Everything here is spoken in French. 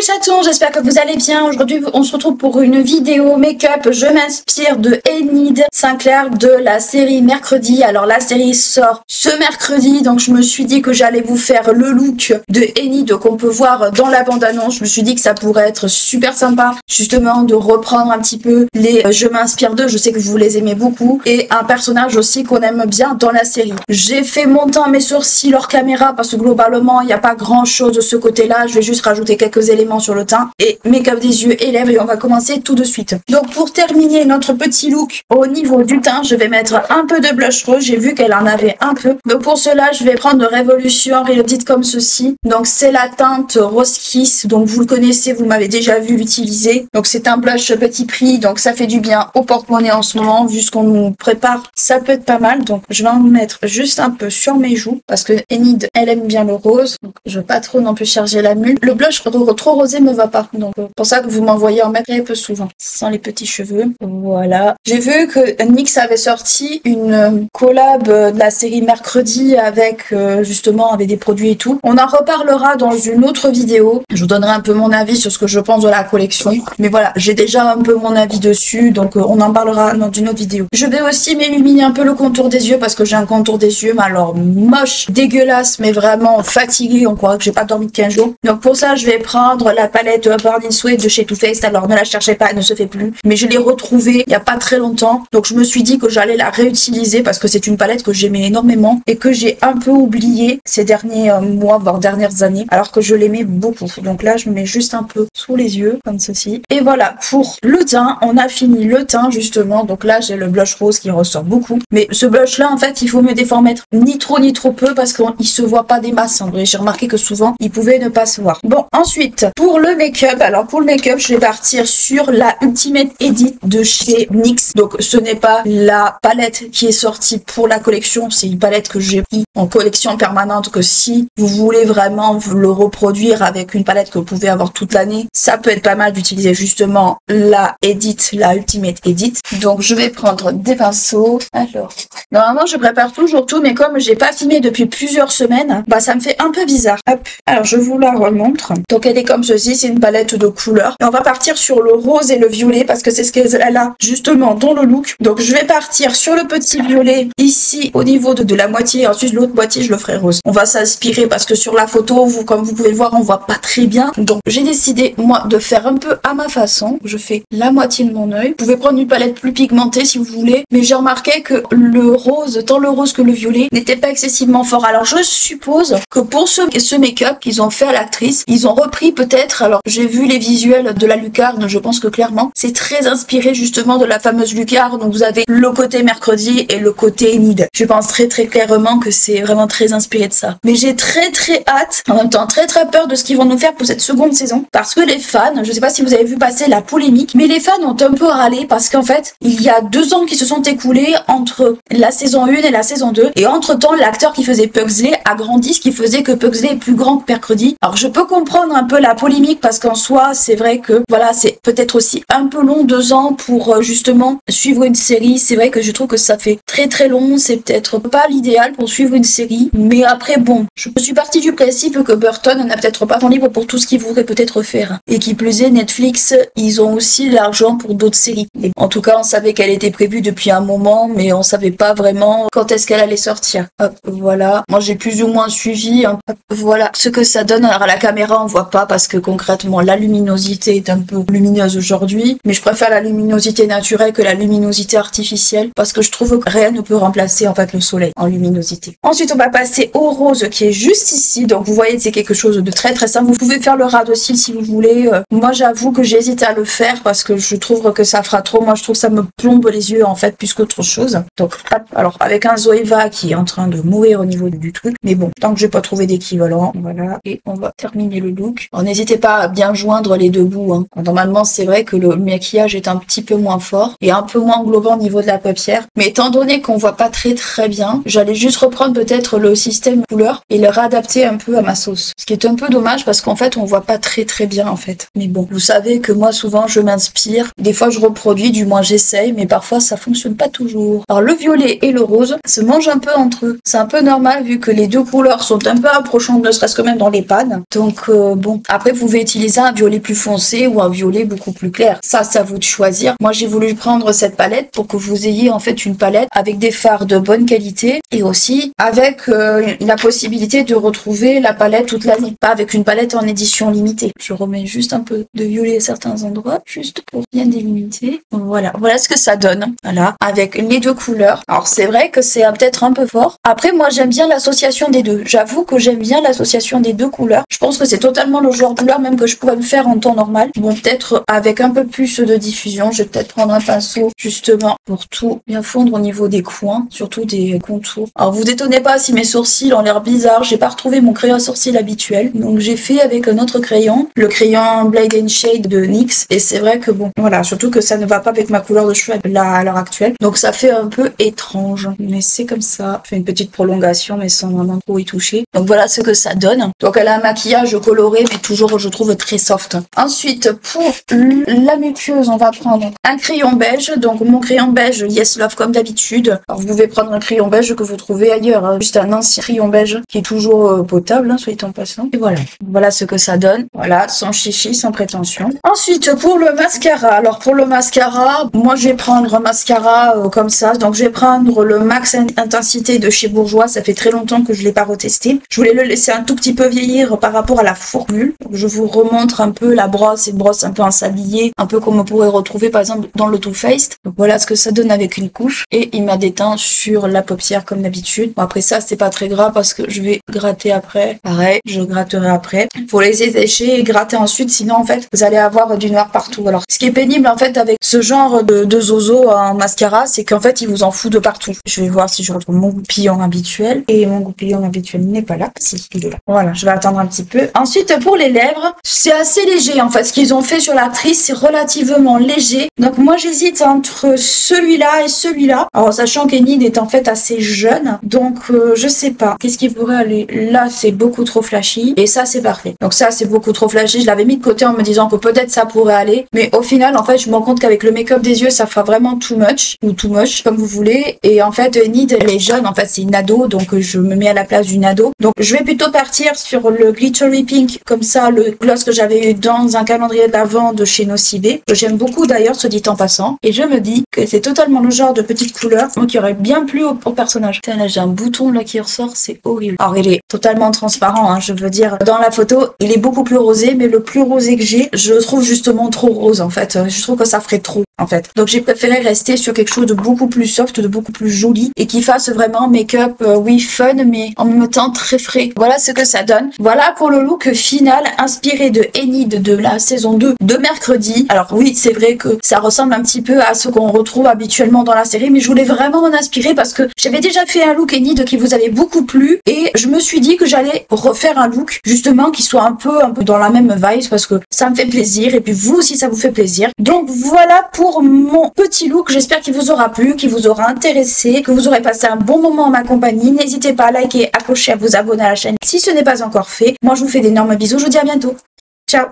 Salut chatons, j'espère que vous allez bien. Aujourd'hui, on se retrouve pour une vidéo make-up. Je m'inspire de Enid Sinclair de la série Mercredi. Alors la série sort ce mercredi, donc je me suis dit que j'allais vous faire le look de Enid qu'on peut voir dans la bande-annonce. Je me suis dit que ça pourrait être super sympa, justement, de reprendre un petit peu les Je m'inspire d'eux. Je sais que vous les aimez beaucoup. Et un personnage aussi qu'on aime bien dans la série. J'ai fait mon teint, mes sourcils hors caméra parce que globalement, il n'y a pas grand-chose de ce côté-là. Je vais juste rajouter quelques éléments sur le teint et make-up des yeux et lèvres et on va commencer tout de suite. Donc pour terminer notre petit look au niveau du teint, je vais mettre un peu de blush rose. J'ai vu qu'elle en avait un peu. Donc pour cela, je vais prendre de Révolution Reloaded comme ceci. Donc c'est la teinte Rose Kiss. Donc vous le connaissez, vous m'avez déjà vu l'utiliser. Donc c'est un blush petit prix. Donc ça fait du bien au porte-monnaie en ce moment. Vu ce qu'on nous prépare, ça peut être pas mal. Donc je vais en mettre juste un peu sur mes joues parce que Enid, elle aime bien le rose. Donc je veux pas trop non plus charger la mule. Le blush trop rosé me va pas. Donc pour ça que vous m'envoyez en mettre un peu souvent. Sans les petits cheveux. Voilà. J'ai vu que NYX avait sorti une collab de la série Mercredi avec justement avec des produits et tout. On en reparlera dans une autre vidéo. Je vous donnerai un peu mon avis sur ce que je pense de la collection. Mais voilà, j'ai déjà un peu mon avis dessus. Donc on en parlera dans une autre vidéo. Je vais aussi m'illuminer un peu le contour des yeux parce que j'ai un contour des yeux, mais alors moche, dégueulasse, mais vraiment fatigué. On croit que j'ai pas dormi de 15 jours. Donc pour ça, je vais prendre la palette Born in Sweat de chez Too Faced. Alors ne la cherchez pas, elle ne se fait plus. Mais je l'ai retrouvée il y a pas très longtemps. Donc je me suis dit que j'allais la réutiliser parce que c'est une palette que j'aimais énormément et que j'ai un peu oublié ces derniers mois, voire dernières années, alors que je l'aimais beaucoup. Donc là, je me mets juste un peu sous les yeux, comme ceci. Et voilà, pour le teint, on a fini le teint justement. Donc là, j'ai le blush rose qui ressort beaucoup. Mais ce blush là, en fait, il faut mieux des fois mettre ni trop peu parce qu'il se voit pas des masses. J'ai remarqué que souvent, il pouvait ne pas se voir. Bon, ensuite, pour le make-up, alors pour le make-up, je vais partir sur la Ultimate Edit de chez NYX. Donc ce n'est pas la palette qui est sortie pour la collection, c'est une palette que j'ai pris en collection permanente, que si vous voulez vraiment le reproduire avec une palette que vous pouvez avoir toute l'année, ça peut être pas mal d'utiliser justement la Edit, la Ultimate Edit. Donc je vais prendre des pinceaux. Alors, normalement je prépare toujours tout, mais comme j'ai pas filmé depuis plusieurs semaines, bah ça me fait un peu bizarre. Hop, alors je vous la remontre. Donc elle est comme ceci, c'est une palette de couleurs. Et on va partir sur le rose et le violet parce que c'est ce qu'elle a justement dans le look. Donc je vais partir sur le petit violet ici au niveau de la moitié. Ensuite l'autre moitié je le ferai rose. On va s'inspirer parce que sur la photo, comme vous pouvez le voir, on voit pas très bien. Donc j'ai décidé moi de faire un peu à ma façon. Je fais la moitié de mon œil. Vous pouvez prendre une palette plus pigmentée si vous voulez. Mais j'ai remarqué que le rose, tant le rose que le violet, n'était pas excessivement fort. Alors je suppose que pour ce make-up qu'ils ont fait à l'actrice, ils ont repris peut-être, alors j'ai vu les visuels de la lucarne, je pense que clairement c'est très inspiré justement de la fameuse lucarne. Donc vous avez le côté Mercredi et le côté Enid. Je pense très clairement que c'est vraiment très inspiré de ça. Mais j'ai très hâte, en même temps très peur de ce qu'ils vont nous faire pour cette seconde saison, parce que les fans, je sais pas si vous avez vu passer la polémique, mais les fans ont un peu râlé parce qu'en fait il y a 2 ans qui se sont écoulés entre la saison 1 et la saison 2 et entre temps l'acteur qui faisait Pugsley a grandi, ce qui faisait que Pugsley est plus grand que Mercredi. Alors je peux comprendre un peu la polémique parce qu'en soi c'est vrai que voilà, c'est peut-être aussi un peu long 2 ans pour justement suivre une série. C'est vrai que je trouve que ça fait très long, c'est peut-être pas l'idéal pour suivre une série, mais après bon, je suis partie du principe que Burton n'a peut-être pas temps libre pour tout ce qu'il voudrait peut-être faire, et qui plus est Netflix, ils ont aussi l'argent pour d'autres séries. Et en tout cas on savait qu'elle était prévue depuis un moment, mais on savait pas vraiment quand est-ce qu'elle allait sortir. Hop, voilà, moi j'ai plus ou moins suivi, hein. Hop, voilà ce que ça donne. Alors à la caméra on voit pas parce que concrètement la luminosité est un peu lumineuse aujourd'hui, mais je préfère la luminosité naturelle que la luminosité artificielle parce que je trouve que rien ne peut remplacer en fait le soleil en luminosité. Ensuite on va passer au rose qui est juste ici. Donc vous voyez c'est quelque chose de très simple. Vous pouvez faire le ras de cils si vous voulez. Moi j'avoue que j'hésite à le faire parce que je trouve que ça fera trop. Moi je trouve que ça me plombe les yeux en fait plus qu'autre chose. Donc hop, alors avec un Zoeva qui est en train de mourir au niveau du truc, mais bon, tant que j'ai pas trouvé d'équivalent, voilà. Et on va terminer le look. Alors n'hésitez pas à bien joindre les deux bouts, hein. Normalement c'est vrai que le maquillage est un petit peu moins fort et un peu moins englobant au niveau de la paupière, mais étant donné qu'on voit pas très bien, j'allais juste reprendre peut-être le système couleur et le réadapter un peu à ma sauce, ce qui est un peu dommage parce qu'en fait on voit pas très bien en fait. Mais bon, vous savez que moi souvent je m'inspire, des fois je reproduis, du moins j'essaye, mais parfois ça fonctionne pas toujours. Alors le violet et le rose se mangent un peu entre eux, c'est un peu normal vu que les deux couleurs sont un peu approchantes, ne serait-ce que même dans les pannes. Donc bon, après Après, vous pouvez utiliser un violet plus foncé ou un violet beaucoup plus clair. Ça, c'est à vous de choisir. Moi, j'ai voulu prendre cette palette pour que vous ayez en fait une palette avec des fards de bonne qualité et aussi avec la possibilité de retrouver la palette toute l'année. Pas avec une palette en édition limitée. Je remets juste un peu de violet à certains endroits, juste pour bien délimiter. Voilà, voilà ce que ça donne. Voilà, avec les deux couleurs. Alors, c'est vrai que c'est peut-être un peu fort. Après, moi, j'aime bien l'association des deux. J'avoue que j'aime bien l'association des deux couleurs. Je pense que c'est totalement le genre de couleur même que je pourrais me faire en temps normal. Bon, peut-être avec un peu plus de diffusion. Je vais peut-être prendre un pinceau justement pour tout bien fondre au niveau des coins, surtout des contours. Alors, vous étonnez pas si mes sourcils ont l'air bizarres. J'ai pas retrouvé mon crayon à sourcils habituel. Donc, j'ai fait avec un autre crayon, le crayon Blade and Shade de NYX. Et c'est vrai que bon, voilà, surtout que ça ne va pas avec ma couleur de cheveux là à l'heure actuelle. Donc, ça fait un peu étrange. Mais c'est comme ça. Je fais une petite prolongation, mais sans vraiment trop y toucher. Donc, voilà ce que ça donne. Donc, elle a un maquillage coloré, mais toujours, je trouve, très soft. Ensuite, pour la muqueuse, on va prendre un crayon beige. Donc, mon crayon beige Yes Love comme d'habitude. Alors, vous pouvez prendre un crayon beige que vous trouvez ailleurs. Hein. Juste un ancien crayon beige qui est toujours potable, hein, soit en passant. Et voilà. Voilà ce que ça donne. Voilà, sans chichi, sans prétention. Ensuite, pour le mascara. Alors, pour le mascara, moi, je vais prendre un mascara comme ça. Donc, je vais prendre le Max Intensité de chez Bourjois. Ça fait très longtemps que je l'ai pas retesté. Je voulais le laisser un tout petit peu vieillir par rapport à la formule. Donc, je vous remontre un peu la brosse. C'est une brosse un peu en sablier. Un peu comme on pourrait retrouver, par exemple, dans le Too Faced. Donc, voilà ce que ça donne avec une couche. Et il m'a déteint sur la paupière comme d'habitude. Bon, après ça, c'est pas très grave parce que je vais gratter après. Pareil, je gratterai après. Faut les sécher et gratter ensuite. Sinon, en fait, vous allez avoir du noir partout. Alors, ce qui est pénible, en fait, avec ce genre de zozo en mascara, c'est qu'en fait, il vous en fout de partout. Je vais voir si je retrouve mon goupillon habituel. Et mon goupillon habituel n'est pas là. Si, il est là. Voilà, je vais attendre un petit peu. Ensuite, pour les lèvres, c'est assez léger, en fait. Ce qu'ils ont fait sur l'actrice, c'est relativement léger. Donc, moi, j'hésite entre celui-là et celui-là. Alors, sachant qu'Enid est en fait assez jeune. Donc, je sais pas. Qu'est-ce qui pourrait aller? Là, c'est beaucoup trop flashy. Et ça, c'est parfait. Donc, ça, c'est beaucoup trop flashy. Je l'avais mis de côté en me disant que peut-être ça pourrait aller. Mais au final, en fait, je me rends compte qu'avec le make-up des yeux, ça fera vraiment too much. Ou too much, comme vous voulez. Et en fait, Enid, elle est jeune. En fait, c'est une ado. Donc, je me mets à la place d'une ado. Donc, je vais plutôt partir sur le Glittery Pink. Comme ça, le gloss que j'avais eu dans un calendrier d'avant de chez Nocibé. Que j'aime beaucoup d'ailleurs, se dit en passant. Et je me dis que c'est totalement le genre de petite couleur moi, qui aurait bien plu au personnage. Tiens, là, j'ai un bouton là qui ressort. C'est horrible. Alors, il est totalement transparent. Hein, je veux dire, dans la photo, il est beaucoup plus rosé. Mais le plus rosé que j'ai, je le trouve justement trop rose en fait. Je trouve que ça ferait trop en fait. Donc j'ai préféré rester sur quelque chose de beaucoup plus soft, de beaucoup plus joli et qui fasse vraiment make-up, oui, fun, mais en même temps très frais. Voilà ce que ça donne. Voilà pour le look final inspiré de Enid de la saison 2 de Mercredi. Alors oui, c'est vrai que ça ressemble un petit peu à ce qu'on retrouve habituellement dans la série, mais je voulais vraiment m'en inspirer parce que j'avais déjà fait un look Enid qui vous avait beaucoup plu et je me suis dit que j'allais refaire un look justement qui soit un peu dans la même vibe parce que ça me fait plaisir et puis vous aussi ça vous fait plaisir. Donc voilà pour mon petit look. J'espère qu'il vous aura plu, qu'il vous aura intéressé, que vous aurez passé un bon moment en ma compagnie. N'hésitez pas à liker, à clocher, à vous abonner à la chaîne si ce n'est pas encore fait. Moi je vous fais d'énormes bisous. Je vous dis à bientôt. Ciao.